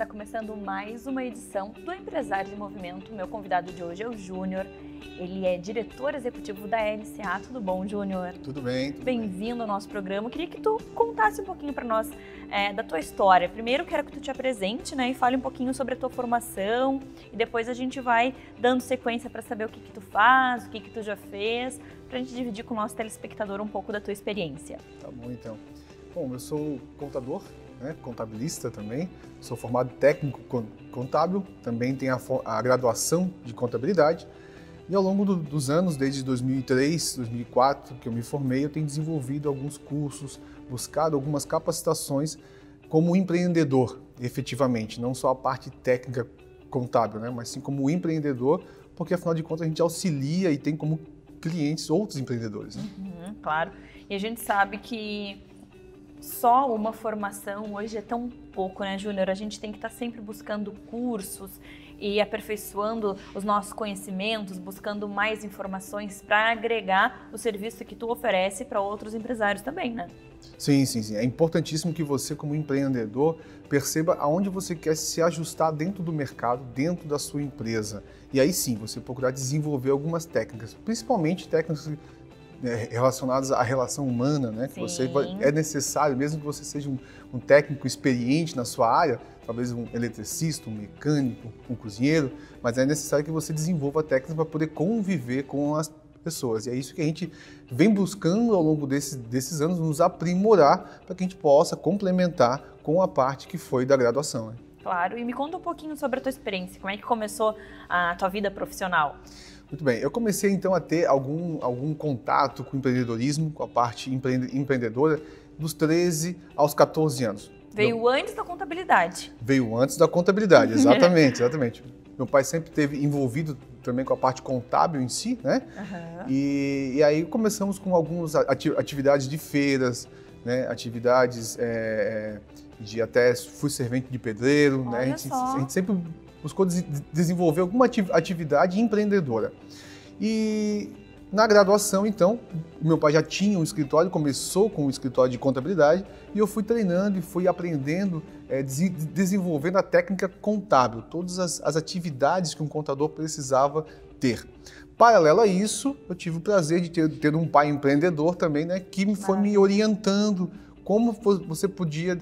está começando mais uma edição do Empresário de Movimento. Meu convidado de hoje é o Júnior. Ele é diretor executivo da LCA. Tudo bom, Júnior? Tudo bem. Bem-vindo ao nosso programa. Eu queria que tu contasse um pouquinho para nós da tua história. Primeiro, quero que tu te apresente, né, e fale um pouquinho sobre a tua formação. E depois a gente vai dando sequência para saber o que tu faz, o que tu já fez, para a gente dividir com o nosso telespectador um pouco da tua experiência. Tá bom, então. Bom, eu sou contador, né, contabilista também, sou formado técnico contábil, também tenho a graduação de contabilidade e ao longo dos anos, desde 2003, 2004, que eu me formei, eu tenho desenvolvido alguns cursos, buscado algumas capacitações como empreendedor, efetivamente, não só a parte técnica contábil, né, mas sim como empreendedor, porque afinal de contas a gente auxilia e tem como clientes outros empreendedores. Né? Claro, e a gente sabe que só uma formação hoje é tão pouco, né, Júnior? A gente tem que estar sempre buscando cursos e aperfeiçoando os nossos conhecimentos, buscando mais informações para agregar o serviço que tu oferece para outros empresários também, né? Sim. É importantíssimo que você, como empreendedor, perceba aonde você quer se ajustar dentro do mercado, dentro da sua empresa. E aí sim, você procurar desenvolver algumas técnicas, principalmente técnicas relacionadas à relação humana, né? Que é necessário, mesmo que você seja um técnico experiente na sua área, talvez um eletricista, um mecânico, um cozinheiro, mas é necessário que você desenvolva técnicas para poder conviver com as pessoas. E é isso que a gente vem buscando ao longo desses anos, nos aprimorar para que a gente possa complementar com a parte que foi da graduação. Né? Claro, e me conta um pouquinho sobre a tua experiência, como é que começou a tua vida profissional? Muito bem, eu comecei então a ter algum contato com o empreendedorismo, com a parte empreendedora, dos 13 aos 14 anos. Veio antes da contabilidade. Veio antes da contabilidade, exatamente. Meu pai sempre esteve envolvido também com a parte contábil em si, né? Uhum. E aí começamos com algumas atividades de feiras, né? Atividades de até fui servente de pedreiro, né? A gente sempre buscou desenvolver alguma atividade empreendedora. E na graduação, então, meu pai já tinha um escritório, começou com um escritório de contabilidade e eu fui treinando e fui aprendendo, desenvolvendo a técnica contábil, todas as atividades que um contador precisava ter. Paralelo a isso, eu tive o prazer de ter um pai empreendedor também, né, que foi me orientando como você podia,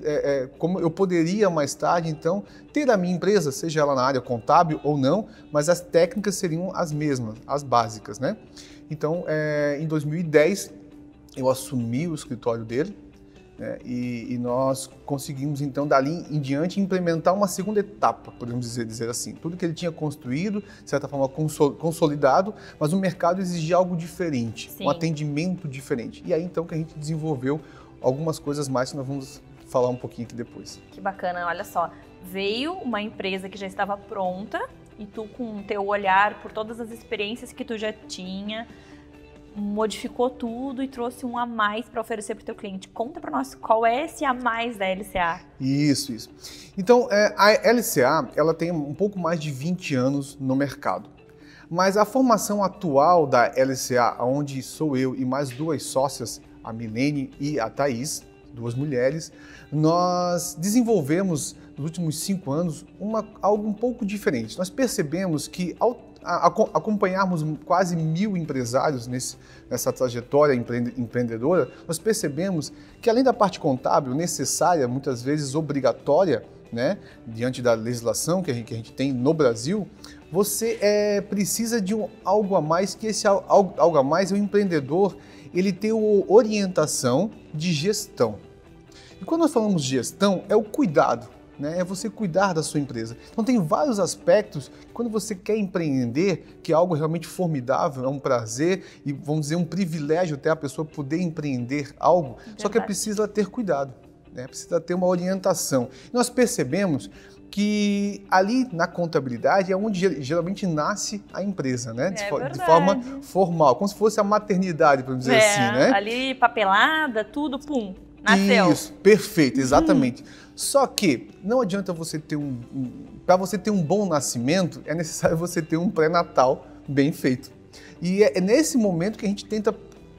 como eu poderia mais tarde, então, ter a minha empresa, seja ela na área contábil ou não, mas as técnicas seriam as mesmas, as básicas, né? Então, em 2010, eu assumi o escritório dele, né, e nós conseguimos, então, dali em diante, implementar uma segunda etapa, podemos dizer assim. Tudo que ele tinha construído, de certa forma, consolidado, mas o mercado exigia algo diferente, um atendimento diferente. E aí, então, que a gente desenvolveu algumas coisas mais que nós vamos falar um pouquinho aqui depois. Que bacana, olha só, veio uma empresa que já estava pronta e tu com o teu olhar por todas as experiências que tu já tinha, modificou tudo e trouxe um a mais para oferecer para o teu cliente. Conta para nós qual é esse a mais da LCA. Isso. Então, a LCA, ela tem um pouco mais de 20 anos no mercado. Mas a formação atual da LCA, onde sou eu e mais duas sócias, a Milene e a Thaís, duas mulheres, nós desenvolvemos nos últimos 5 anos algo um pouco diferente. Nós percebemos que ao acompanharmos quase 1000 empresários nessa trajetória empreendedora, nós percebemos que além da parte contábil necessária, muitas vezes obrigatória, né, diante da legislação que a gente tem no Brasil, você precisa de algo a mais, que esse algo a mais é o empreendedor, ele tem orientação de gestão. E quando nós falamos de gestão, é o cuidado, né? É você cuidar da sua empresa. Então tem vários aspectos que quando você quer empreender, que é algo realmente formidável, é um prazer e, vamos dizer, um privilégio até a pessoa poder empreender algo, só que precisa ter cuidado, né? Precisa ter uma orientação. E nós percebemos que ali na contabilidade é onde geralmente nasce a empresa, né? De forma formal, como se fosse a maternidade, podemos dizer assim, né? Ali papelada, tudo, pum, nasceu. Isso, perfeito, exatamente. Só que não adianta você ter para você ter um bom nascimento, é necessário você ter um pré-natal bem feito. E é nesse momento que a gente tenta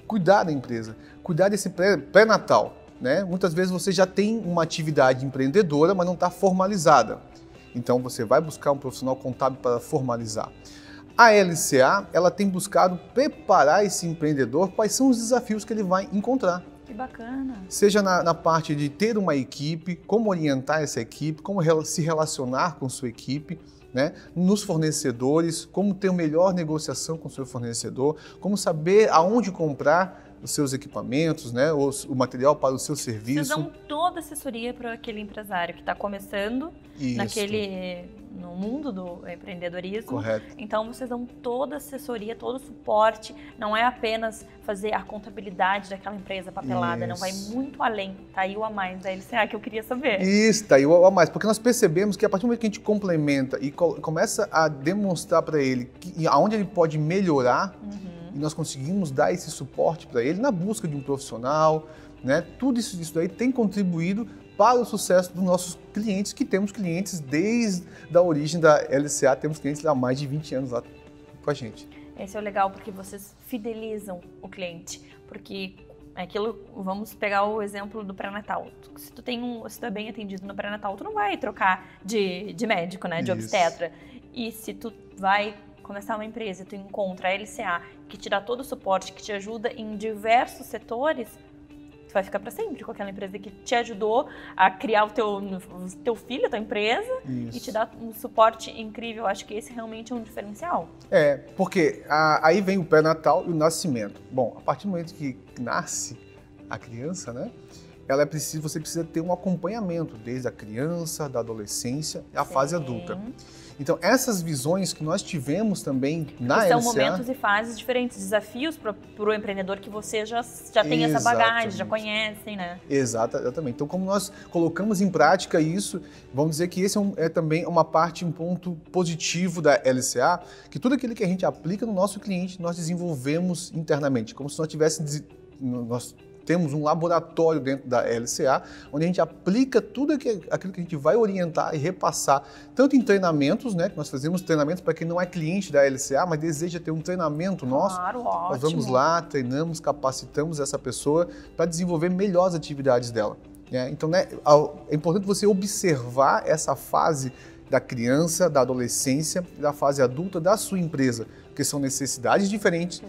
cuidar da empresa, cuidar desse pré-natal. Né? Muitas vezes você já tem uma atividade empreendedora, mas não está formalizada. Então você vai buscar um profissional contábil para formalizar. A LCA, ela tem buscado preparar esse empreendedor quais são os desafios que ele vai encontrar. Que bacana. Seja na parte de ter uma equipe, como orientar essa equipe, como se relacionar com sua equipe, né? Nos fornecedores, como ter uma melhor negociação com o seu fornecedor, como saber aonde comprar os seus equipamentos, né? O material para o seu serviço. Vocês dão toda a assessoria para aquele empresário que está começando no mundo do empreendedorismo. Correto. Então, vocês dão toda a assessoria, todo o suporte. Não é apenas fazer a contabilidade daquela empresa papelada, não vai muito além. Tá aí o a mais da LCA que eu queria saber. Isso, tá aí o a mais. Porque nós percebemos que a partir do momento que a gente complementa e começa a demonstrar para ele aonde ele pode melhorar, e nós conseguimos dar esse suporte para ele na busca de um profissional, né? Tudo isso daí tem contribuído para o sucesso dos nossos clientes, que temos clientes desde a origem da LCA, temos clientes há mais de 20 anos lá com a gente. Esse é o legal, porque vocês fidelizam o cliente, porque aquilo, vamos pegar o exemplo do pré-natal. Se tu é bem atendido no pré-natal, tu não vai trocar de médico, né, de obstetra. E se tu vai começar uma empresa e tu encontra a LCA que te dá todo o suporte, que te ajuda em diversos setores, tu vai ficar para sempre com aquela empresa que te ajudou a criar o teu filho, a tua empresa, e te dá um suporte incrível. Acho que esse realmente é um diferencial. Porque aí vem o pré-natal e o nascimento. Bom, a partir do momento que nasce a criança, né, você precisa ter um acompanhamento desde a criança, da adolescência e a fase adulta. Então, essas visões que nós tivemos também na LCA... São momentos e fases diferentes, desafios para o empreendedor que você já tem essa bagagem, já conhecem, né? Exatamente. Então, como nós colocamos em prática isso, vamos dizer que esse é também um ponto positivo da LCA, que tudo aquilo que a gente aplica no nosso cliente, nós desenvolvemos internamente, como se nós temos um laboratório dentro da LCA, onde a gente aplica tudo aquilo que a gente vai orientar e repassar, tanto em treinamentos, né, que nós fazemos treinamentos para quem não é cliente da LCA, mas deseja ter um treinamento nosso. Claro, nós vamos lá, treinamos, capacitamos essa pessoa para desenvolver melhor as atividades dela. Né? Então, né, é importante você observar essa fase da criança, da adolescência, da fase adulta da sua empresa, porque são necessidades diferentes,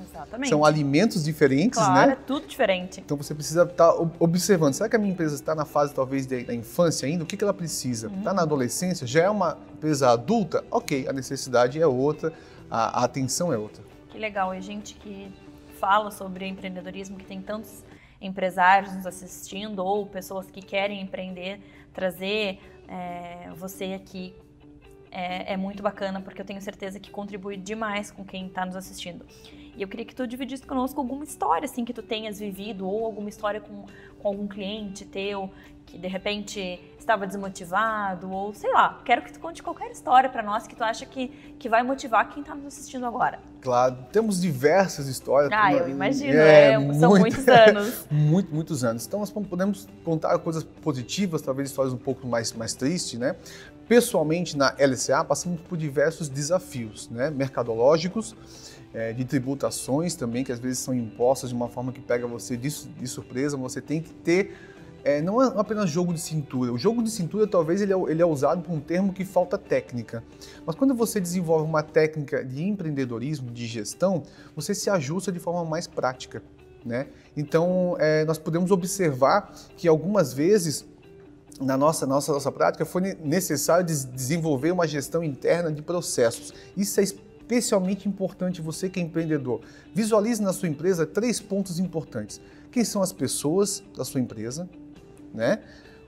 são alimentos diferentes, claro, né? É tudo diferente. Então você precisa estar observando, será que a minha empresa está na fase talvez da infância ainda? O que ela precisa? Está na adolescência? Já é uma empresa adulta? Ok, a necessidade é outra, a atenção é outra. Que legal, e gente que fala sobre empreendedorismo, que tem tantos empresários nos assistindo ou pessoas que querem empreender, trazer você aqui é muito bacana, porque eu tenho certeza que contribui demais com quem está nos assistindo. E eu queria que tu dividisse conosco alguma história assim, que tu tenhas vivido, ou alguma história com algum cliente teu que de repente estava desmotivado, ou sei lá, quero que tu conte qualquer história para nós que tu acha que vai motivar quem está nos assistindo agora. Claro, temos diversas histórias. Eu imagino, são muitos anos. Muitos anos. Então nós podemos contar coisas positivas, talvez histórias um pouco mais tristes, né? Pessoalmente, na LCA, passamos por diversos desafios, né? Mercadológicos, de tributações também, que às vezes são impostas de uma forma que pega você de surpresa. Você tem que ter, não é apenas jogo de cintura. O jogo de cintura, talvez, ele é usado por um termo que falta técnica. Mas quando você desenvolve uma técnica de empreendedorismo, de gestão, você se ajusta de forma mais prática, né? Então, nós podemos observar que algumas vezes, na nossa prática, foi necessário desenvolver uma gestão interna de processos. Isso é especialmente importante, você que é empreendedor. Visualize na sua empresa 3 pontos importantes. Quem são as pessoas da sua empresa? Né?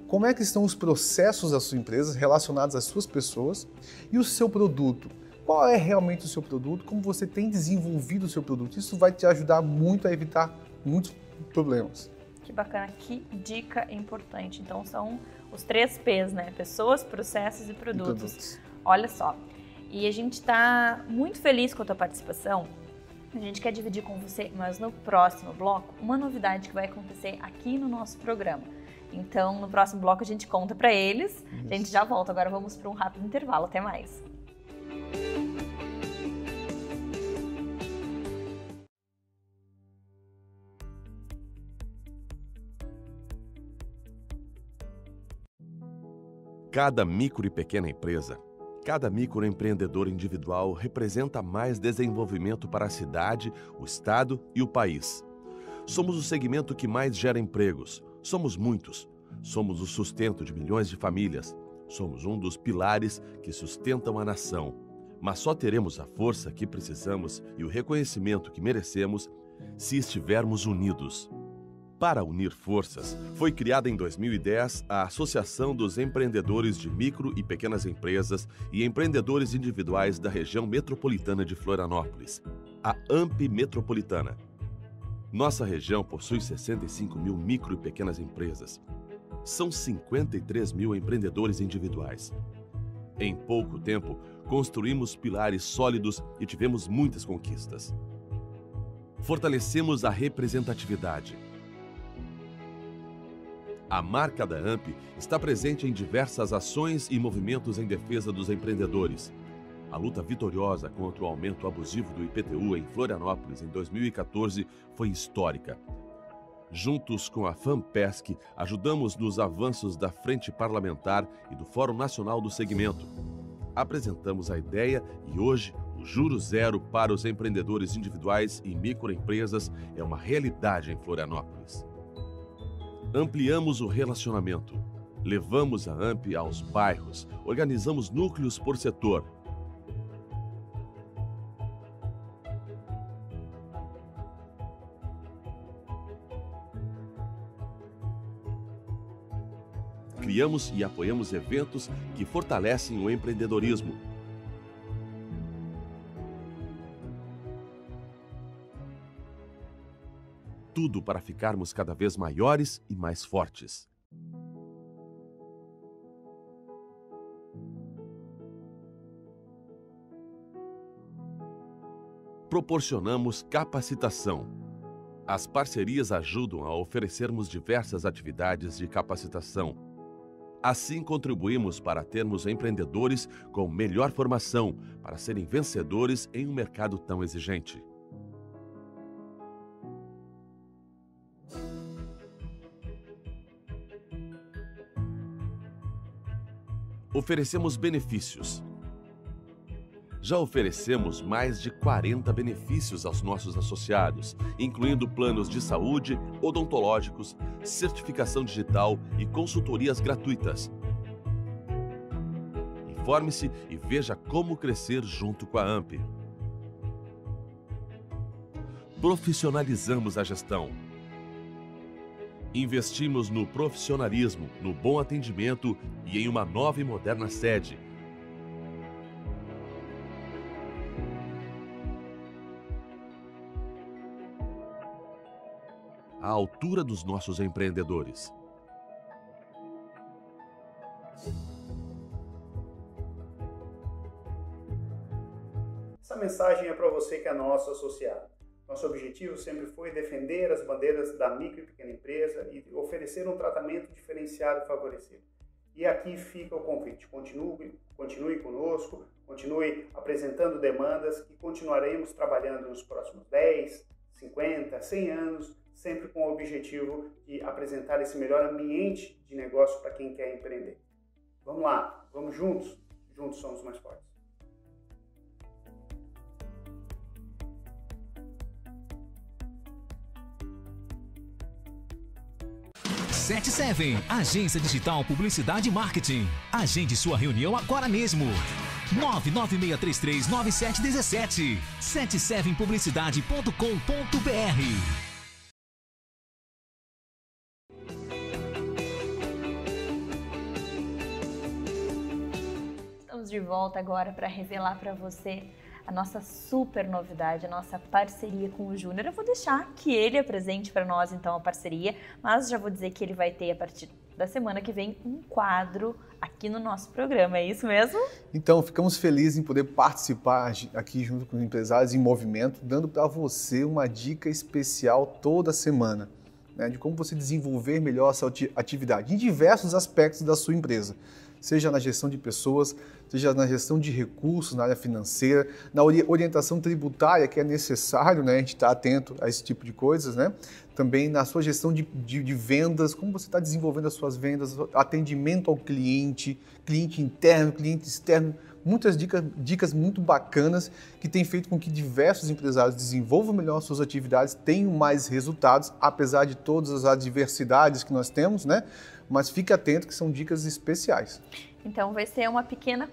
Como é que estão os processos da sua empresa relacionados às suas pessoas? E o seu produto? Qual é realmente o seu produto? Como você tem desenvolvido o seu produto? Isso vai te ajudar muito a evitar muitos problemas. Que bacana, que dica importante. Então são os 3 P's, né? Pessoas, processos e produtos. Olha só. E a gente está muito feliz com a tua participação. A gente quer dividir com você, mas no próximo bloco, uma novidade que vai acontecer aqui no nosso programa. Então, no próximo bloco a gente conta para eles. A gente já volta. Agora vamos para um rápido intervalo. Até mais. Cada micro e pequena empresa, cada microempreendedor individual representa mais desenvolvimento para a cidade, o estado e o país. Somos o segmento que mais gera empregos. Somos muitos. Somos o sustento de milhões de famílias. Somos um dos pilares que sustentam a nação. Mas só teremos a força que precisamos e o reconhecimento que merecemos se estivermos unidos. Para unir forças, foi criada em 2010 a Associação dos Empreendedores de Micro e Pequenas Empresas e Empreendedores Individuais da Região Metropolitana de Florianópolis, a AMP Metropolitana. Nossa região possui 65 mil micro e pequenas empresas. São 53 mil empreendedores individuais. Em pouco tempo, construímos pilares sólidos e tivemos muitas conquistas. Fortalecemos a representatividade. A marca da AMP está presente em diversas ações e movimentos em defesa dos empreendedores. A luta vitoriosa contra o aumento abusivo do IPTU em Florianópolis em 2014 foi histórica. Juntos com a FAMPESC, ajudamos nos avanços da Frente Parlamentar e do Fórum Nacional do Segmento. Apresentamos a ideia e hoje o Juro Zero para os empreendedores individuais e microempresas é uma realidade em Florianópolis. Ampliamos o relacionamento. Levamos a AMP aos bairros. Organizamos núcleos por setor. Criamos e apoiamos eventos que fortalecem o empreendedorismo. Tudo para ficarmos cada vez maiores e mais fortes. Proporcionamos capacitação. As parcerias ajudam a oferecermos diversas atividades de capacitação. Assim contribuímos para termos empreendedores com melhor formação, para serem vencedores em um mercado tão exigente. Oferecemos benefícios. Já oferecemos mais de 40 benefícios aos nossos associados, incluindo planos de saúde, odontológicos, certificação digital e consultorias gratuitas. Informe-se e veja como crescer junto com a AMP. Profissionalizamos a gestão. Investimos no profissionalismo, no bom atendimento e em uma nova e moderna sede. À altura dos nossos empreendedores. Essa mensagem é para você que é nosso associado. Nosso objetivo sempre foi defender as bandeiras da micro e pequena empresa e oferecer um tratamento diferenciado e favorecido. E aqui fica o convite. Continue conosco, continue apresentando demandas e continuaremos trabalhando nos próximos 10, 50, 100 anos, sempre com o objetivo de apresentar esse melhor ambiente de negócio para quem quer empreender. Vamos lá, vamos juntos? Juntos somos mais fortes. 77, Agência Digital Publicidade e Marketing. Agende sua reunião agora mesmo. 996339717. 77publicidade.com.br. Estamos de volta agora para revelar para você a nossa super novidade, a nossa parceria com o Júnior. Eu vou deixar que ele apresente para nós então a parceria, mas já vou dizer que ele vai ter a partir da semana que vem um quadro aqui no nosso programa, é isso mesmo? Então, ficamos felizes em poder participar aqui junto com os empresários em movimento, dando para você uma dica especial toda semana, né, de como você desenvolver melhor essa atividade em diversos aspectos da sua empresa. seja na gestão de pessoas, seja na gestão de recursos, na área financeira, na orientação tributária, que é necessário, né, a gente estar atento a esse tipo de coisas, né? Também na sua gestão de vendas, como você está desenvolvendo as suas vendas, atendimento ao cliente, cliente interno, cliente externo, muitas dicas muito bacanas que têm feito com que diversos empresários desenvolvam melhor suas atividades, tenham mais resultados, apesar de todas as adversidades que nós temos, né? Mas fique atento que são dicas especiais. Então vai ser uma pequena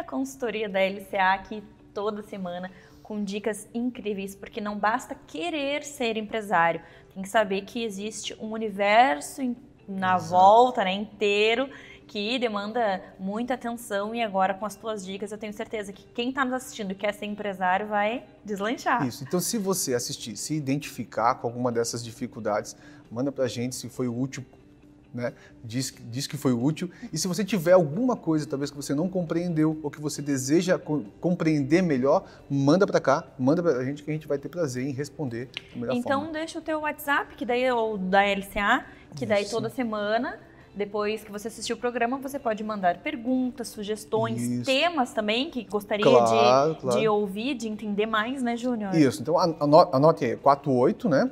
consultoria da LCA aqui toda semana, com dicas incríveis, porque não basta querer ser empresário, tem que saber que existe um universo na volta, né, inteiro, que demanda muita atenção, e agora com as tuas dicas eu tenho certeza que quem está nos assistindo e quer ser empresário vai deslanchar. Isso, então se você assistir, se identificar com alguma dessas dificuldades, manda pra gente se foi útil, né? Diz que foi útil, e se você tiver alguma coisa talvez que você não compreendeu ou que você deseja compreender melhor, manda para cá, manda pra gente que a gente vai ter prazer em responder da melhor forma. Então deixa o teu WhatsApp, que daí ou da LCA, que daí toda semana, depois que você assistir o programa, você pode mandar perguntas, sugestões, temas também que gostaria de ouvir, de entender mais, né, Júnior? Isso, então anote aí, 48, né?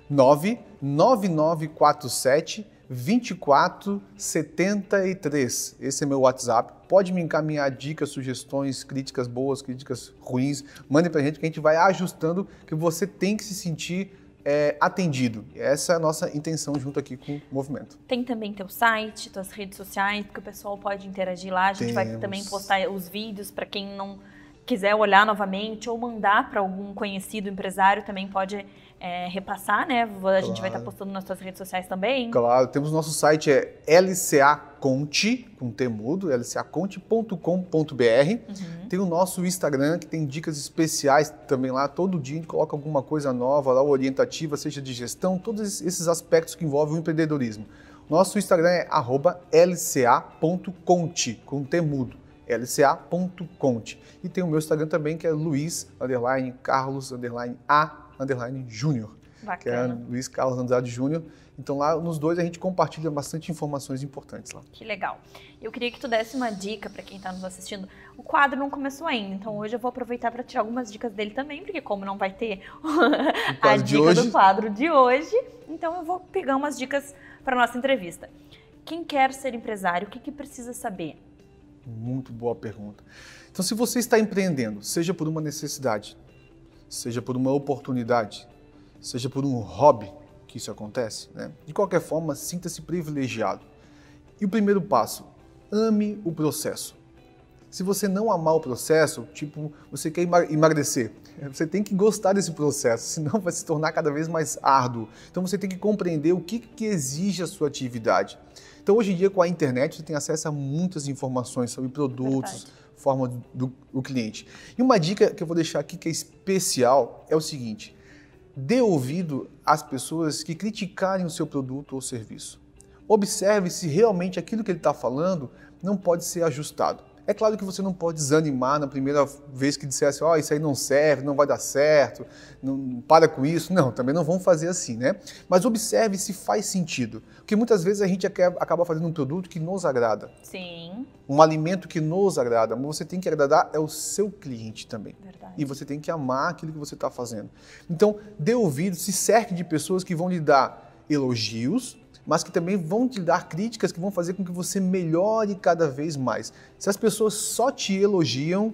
99947 2473. Esse é meu WhatsApp. Pode me encaminhar dicas, sugestões, críticas boas, críticas ruins. Mande pra gente que a gente vai ajustando, que você tem que se sentir atendido. Essa é a nossa intenção junto aqui com o movimento. Tem também teu site, tuas redes sociais, que o pessoal pode interagir lá. A gente vai também postar os vídeos para quem não quiser olhar novamente ou mandar para algum conhecido empresário, também pode repassar, né? A gente vai estar postando nas suas redes sociais também. Claro, temos nosso site, LCAconte, com T mudo, lcaconte.com.br. Tem o nosso Instagram, que tem dicas especiais também lá. Todo dia a gente coloca alguma coisa nova lá, orientativa, seja de gestão, todos esses aspectos que envolvem o empreendedorismo. Nosso Instagram é @lca.conte, com T mudo, lca.conte. E tem o meu Instagram também, que é Luiz_Carlos_A_Júnior, que é Luiz Carlos Andrade Júnior. Então lá nos dois a gente compartilha bastante informações importantes lá. Que legal. Eu queria que tu desse uma dica para quem está nos assistindo. O quadro não começou ainda, então hoje eu vou aproveitar para tirar algumas dicas dele também, porque como não vai ter a dica do quadro de hoje, então eu vou pegar umas dicas para nossa entrevista. Quem quer ser empresário, o que precisa saber? Muito boa pergunta. Então, se você está empreendendo, seja por uma necessidade, seja por uma oportunidade, seja por um hobby que isso acontece, né? De qualquer forma, sinta-se privilegiado. E o primeiro passo, ame o processo. Se você não amar o processo, tipo, você quer emagrecer, você tem que gostar desse processo, senão vai se tornar cada vez mais árduo. Então você tem que compreender o que exige a sua atividade. Então hoje em dia com a internet você tem acesso a muitas informações sobre produtos, forma do cliente. E uma dica que eu vou deixar aqui que é especial é o seguinte: dê ouvido às pessoas que criticarem o seu produto ou serviço. Observe se realmente aquilo que ele está falando não pode ser ajustado. É claro que você não pode desanimar na primeira vez que disser assim, isso aí não serve, não vai dar certo, não para com isso. Não, também não vão fazer assim, né? Mas observe se faz sentido. Porque muitas vezes a gente acaba fazendo um produto que nos agrada. Sim. Um alimento que nos agrada. Mas você tem que agradar o seu cliente também. Verdade. E você tem que amar aquilo que você está fazendo. Então, dê ouvido, se cerque de pessoas que vão lhe dar elogios, mas que também vão te dar críticas que vão fazer com que você melhore cada vez mais. Se as pessoas só te elogiam,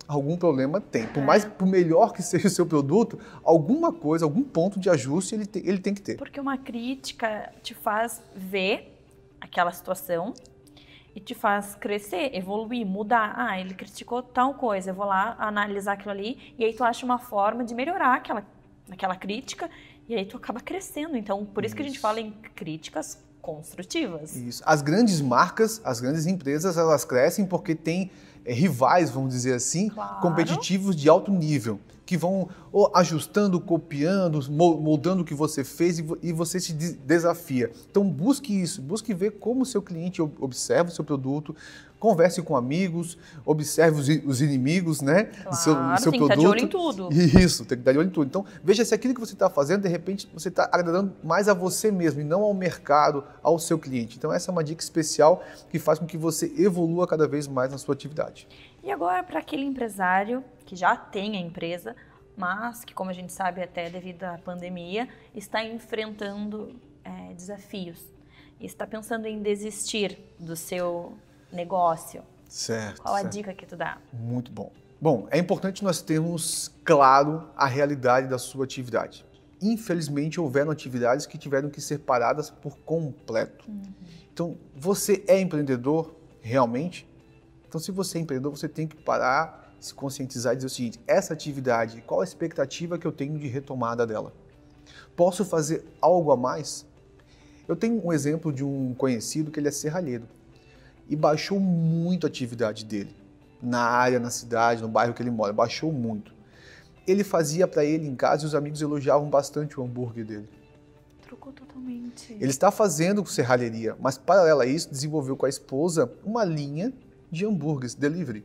algum problema tem. Por melhor que seja o seu produto, alguma coisa, algum ponto de ajuste ele tem que ter. Porque uma crítica te faz ver aquela situação e te faz crescer, evoluir, mudar. Ele criticou tal coisa, eu vou lá analisar aquilo ali, e aí tu acha uma forma de melhorar aquela crítica, e aí tu acaba crescendo. Então, por isso que a gente fala em críticas construtivas. Isso. As grandes marcas, as grandes empresas, elas crescem porque tem rivais, vamos dizer assim, competitivos de alto nível. que vão ajustando, copiando, moldando o que você fez e você se desafia. Então busque isso, busque ver como o seu cliente observa o seu produto, converse com amigos, observe os inimigos, né? Claro, do seu tem que produto. estar de olho em tudo. Isso, tem que estar de olho em tudo. Então veja se aquilo que você está fazendo, de repente, você está agradando mais a você mesmo e não ao mercado, ao seu cliente. Então essa é uma dica especial que faz com que você evolua cada vez mais na sua atividade. E agora, para aquele empresário que já tem a empresa, mas que, como a gente sabe, até devido à pandemia, está enfrentando desafios e está pensando em desistir do seu negócio. Certo. Qual a dica que tu dá? Muito bom. Bom, é importante nós termos claro a realidade da sua atividade. Infelizmente, houveram atividades que tiveram que ser paradas por completo. Então, você é empreendedor realmente? Então, se você é empreendedor, você tem que parar, se conscientizar e dizer o seguinte: essa atividade, qual a expectativa que eu tenho de retomada dela? Posso fazer algo a mais? Eu tenho um exemplo de um conhecido que ele é serralheiro e baixou muito a atividade dele na área, na cidade, no bairro que ele mora, baixou muito. Ele fazia para ele em casa e os amigos elogiavam bastante o hambúrguer dele. Trocou totalmente. Ele está fazendo serralheria, mas paralelo a isso, desenvolveu com a esposa uma linha de hambúrgueres, delivery.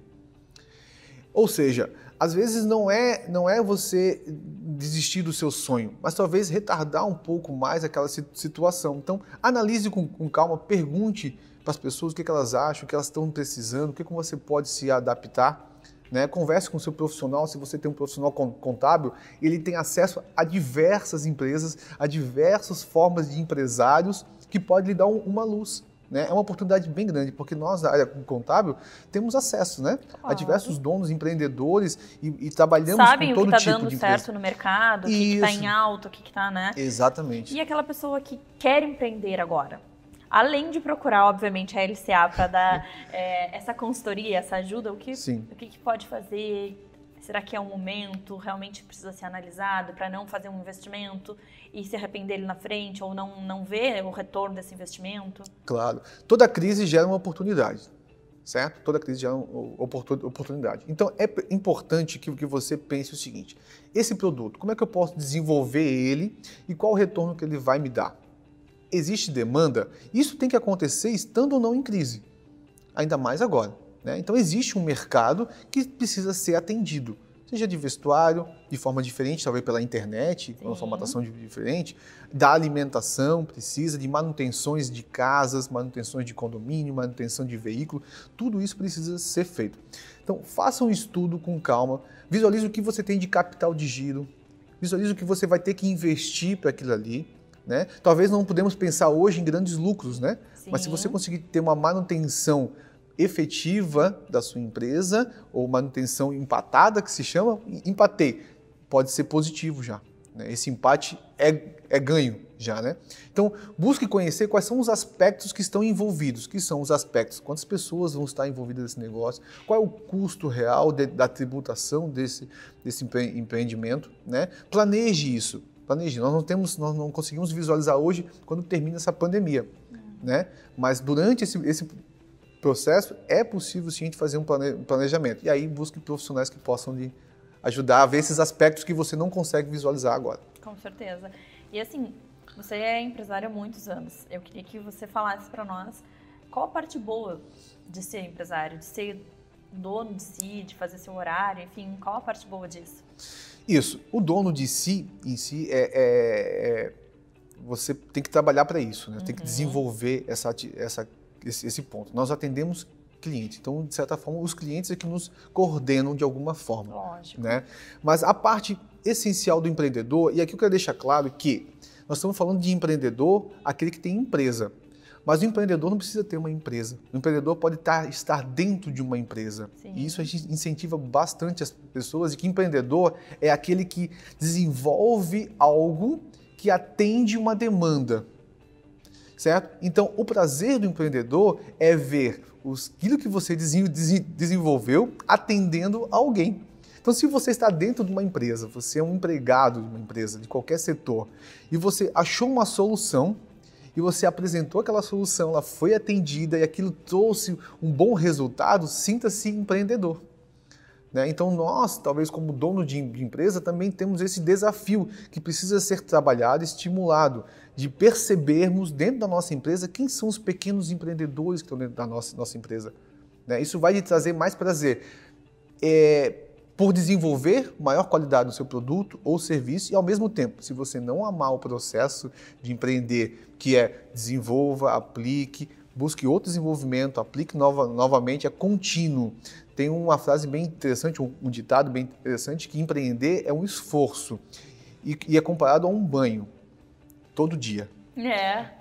Ou seja, às vezes não é você desistir do seu sonho, mas talvez retardar um pouco mais aquela situação. Então, analise com calma, pergunte para as pessoas o que elas acham, o que elas estão precisando, o que você pode se adaptar. Né? Converse com o seu profissional, se você tem um profissional contábil, ele tem acesso a diversas empresas, a diversas formas de empresários que pode lhe dar uma luz. Né? É uma oportunidade bem grande, porque nós, da área contábil, temos acesso, né, a diversos donos, empreendedores e trabalhamos com todo tipo de empresa. Sabem o que está dando certo no mercado, o que está em alta, o que está, né? Exatamente. E aquela pessoa que quer empreender agora? Além de procurar, obviamente, a LCA para dar essa consultoria, essa ajuda, o que pode fazer? Será que é um momento, realmente precisa ser analisado para não fazer um investimento e se arrepender ele na frente ou não ver o retorno desse investimento? Claro. Toda crise gera uma oportunidade, certo? Toda crise gera uma oportunidade. Então, é importante que você pense o seguinte: esse produto, como é que eu posso desenvolver ele e qual o retorno que ele vai me dar? Existe demanda? Isso tem que acontecer estando ou não em crise, ainda mais agora. Né? Então existe um mercado que precisa ser atendido, seja de vestuário, de forma diferente, talvez pela internet, uma formatação diferente, da alimentação, precisa de manutenções de casas, manutenções de condomínio, manutenção de veículo, tudo isso precisa ser feito. Então faça um estudo com calma, visualize o que você tem de capital de giro, visualize o que você vai ter que investir para aquilo ali. Né? Talvez não podemos pensar hoje em grandes lucros, né? Mas se você conseguir ter uma manutenção efetiva da sua empresa, ou manutenção empatada, que se chama, empatei, pode ser positivo já. Né? Esse empate é ganho já, né? Então, busque conhecer quais são os aspectos que estão envolvidos, que são os aspectos, quantas pessoas vão estar envolvidas nesse negócio, qual é o custo real da tributação desse empreendimento, né? Planeje isso. Planeje. Nós não conseguimos visualizar hoje quando termina essa pandemia, né? Mas durante esse processo é possível sim de fazer um planejamento. E aí busque profissionais que possam lhe ajudar a ver esses aspectos que você não consegue visualizar agora. Com certeza. E assim, você é empresário há muitos anos. Eu queria que você falasse para nós qual a parte boa de ser empresário, de ser dono de si, de fazer seu horário, enfim, qual a parte boa disso? Isso. O dono de si, em si, você tem que trabalhar para isso, né? Tem que desenvolver esse ponto. Nós atendemos clientes, então, de certa forma, os clientes é que nos coordenam de alguma forma. Lógico. Né? Mas a parte essencial do empreendedor, e aqui eu quero deixar claro que nós estamos falando de empreendedor, aquele que tem empresa. Mas o empreendedor não precisa ter uma empresa. O empreendedor pode estar dentro de uma empresa. Sim. E isso a gente incentiva bastante as pessoas, e que empreendedor é aquele que desenvolve algo que atende uma demanda. Certo? Então, o prazer do empreendedor é ver aquilo que você desenvolveu atendendo a alguém. Então, se você está dentro de uma empresa, você é um empregado de uma empresa, de qualquer setor, e você achou uma solução, e você apresentou aquela solução, ela foi atendida e aquilo trouxe um bom resultado, sinta-se empreendedor. né? Então nós, talvez como dono de empresa, também temos esse desafio que precisa ser trabalhado, estimulado, de percebermos dentro da nossa empresa quem são os pequenos empreendedores que estão dentro da nossa empresa, né? Isso vai lhe trazer mais prazer por desenvolver maior qualidade do seu produto ou serviço e, ao mesmo tempo, se você não amar o processo de empreender, que é desenvolva, aplique, busque outro desenvolvimento, aplique novamente, é contínuo. Tem uma frase bem interessante, um ditado bem interessante, que empreender é um esforço e é comparado a um banho, todo dia.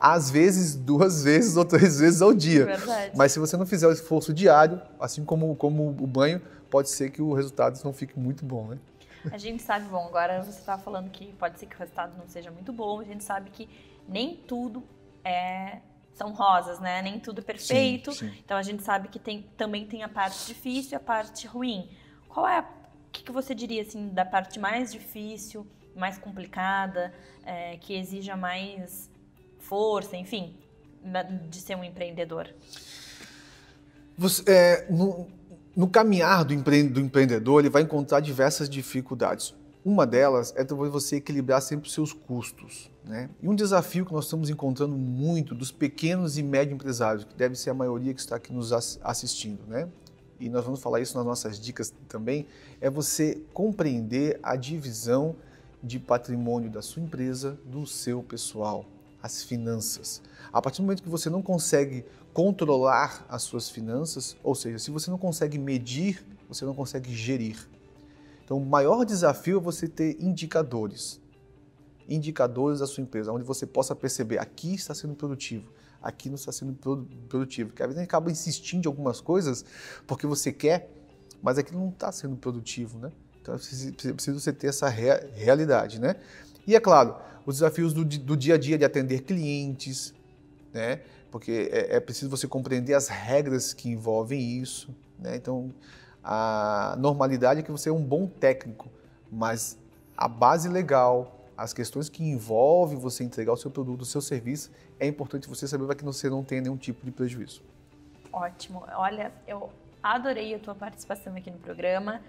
Às vezes, 2 vezes ou 3 vezes ao dia. Verdade. Mas se você não fizer o esforço diário, assim como o banho, pode ser que o resultado não fique muito bom, né? A gente sabe, bom, agora você estava falando que pode ser que o resultado não seja muito bom, a gente sabe que nem tudo são rosas, né? Nem tudo é perfeito. Sim, sim. Então a gente sabe que também tem a parte difícil e a parte ruim. O que você diria, assim, da parte mais difícil, mais complicada, que exija mais força, enfim, de ser um empreendedor? No caminhar do empreendedor, ele vai encontrar diversas dificuldades. Uma delas é você equilibrar sempre os seus custos, né? E um desafio que nós estamos encontrando muito dos pequenos e médios empresários, que deve ser a maioria que está aqui nos assistindo, né? E nós vamos falar isso nas nossas dicas também, é você compreender a divisão de patrimônio da sua empresa, do seu pessoal, as finanças. A partir do momento que você não consegue controlar as suas finanças, ou seja, se você não consegue medir, você não consegue gerir. Então, o maior desafio é você ter indicadores da sua empresa, onde você possa perceber, aqui está sendo produtivo, aqui não está sendo produtivo. Porque às vezes a gente acaba insistindo em algumas coisas porque você quer, mas aquilo não está sendo produtivo, né? Então, é preciso você ter essa realidade, né? E, é claro, os desafios do dia a dia de atender clientes, né? Porque é preciso você compreender as regras que envolvem isso, né? Então, a normalidade é que você é um bom técnico, mas a base legal, as questões que envolvem você entregar o seu produto, o seu serviço, é importante você saber para que você não tenha nenhum tipo de prejuízo. Ótimo. Olha, eu adorei a tua participação aqui no programa.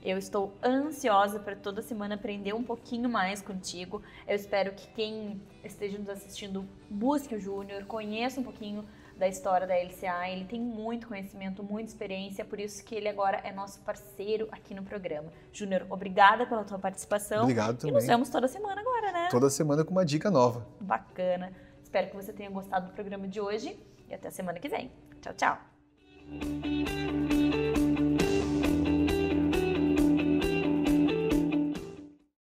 Eu estou ansiosa para toda semana aprender um pouquinho mais contigo. Eu espero que quem esteja nos assistindo busque o Júnior, conheça um pouquinho da história da LCA. Ele tem muito conhecimento, muita experiência, por isso que ele agora é nosso parceiro aqui no programa. Júnior, obrigada pela tua participação. Obrigado também. E nos vemos toda semana agora, né? Toda semana com uma dica nova. Bacana. Espero que você tenha gostado do programa de hoje e até a semana que vem. Tchau, tchau.